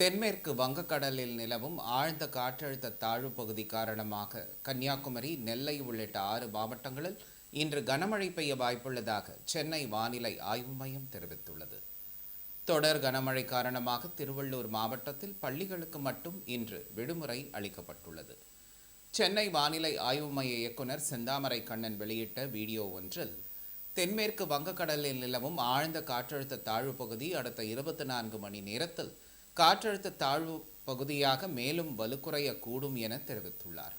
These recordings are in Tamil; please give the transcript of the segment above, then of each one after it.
தென்மேற்கு வங்கக்கடலில் நிலவும் ஆழ்ந்த காற்றழுத்த தாழ்வு பகுதி காரணமாக கன்னியாகுமரி, நெல்லை உள்ளிட்ட 6 மாவட்டங்களில் இன்று கனமழை பெய்ய வாய்ப்புள்ளதாக சென்னை வானிலை ஆய்வு மையம் தெரிவித்துள்ளது. தொடர் கனமழை காரணமாக திருவள்ளூர் மாவட்டத்தில் பள்ளிகளுக்கு மட்டும் இன்று விடுமுறை அளிக்கப்பட்டுள்ளது. சென்னை வானிலை ஆய்வு மைய இயக்குநர் செந்தாமரை கண்ணன் வெளியிட்ட வீடியோ ஒன்றில், தென்மேற்கு வங்கக்கடலில் நிலவும் ஆழ்ந்த காற்றழுத்த தாழ்வு பகுதி அடுத்த 24 மணி நேரத்தில் காற்றழுத்த தாழ்வு பகுதியாக மேலும் வலுக்குறையக்கூடும் என தெரிவித்துள்ளார்.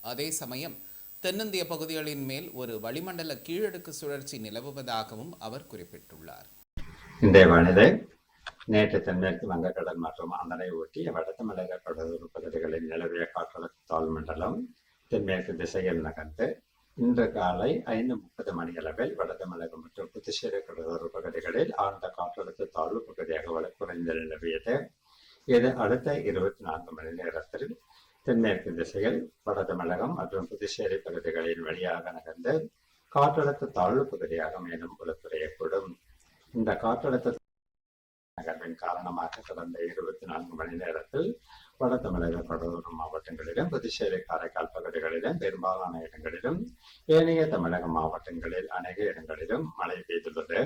அதே சமயம் தென்னிந்திய பகுதிகளின் மேல் ஒரு வளிமண்டல கீழடுக்கு சுழற்சி நிலவுவதாகவும் அவர் குறிப்பிட்டுள்ளார். இந்த வானிலை நேற்று தென்மேற்கு வங்கக்கடல் மற்றும் அதனை ஒட்டி வட தமிழக கடலோர பகுதிகளில் நிலவிய காற்றழுத்த தாழ்வு மண்டலம் தென்மேற்கு திசையில் நகர்ந்து இன்று காலை 5:30 மணியளவில் வட தமிழகம் மற்றும் புதுச்சேரி கடலோர பகுதிகளில் ஆழ்ந்த காற்றழுத்த தாழ்வு பகுதியாக வலுக்குறைந்து நிலவியது. இது அடுத்த 24 மணி நேரத்தில் தென்மேற்கு திசையில் வட தமிழகம் மற்றும் புதுச்சேரி பகுதிகளின் வழியாக நகர்ந்து காற்றழுத்த தாழ்வு பகுதியாக மேலும் வலுக்குறையக்கூடும். இந்த காற்றழுத்த நகர்வின் காரணமாக கடந்த 24 மணி நேரத்தில் வட தமிழக கடலோர மாவட்டங்களிலும் புதுச்சேரி காரைக்கால் பகுதிகளிலும் பெரும்பாலான இடங்களிலும் ஏனைய தமிழக மாவட்டங்களில் அநேக இடங்களிலும் மழை பெய்துள்ளது.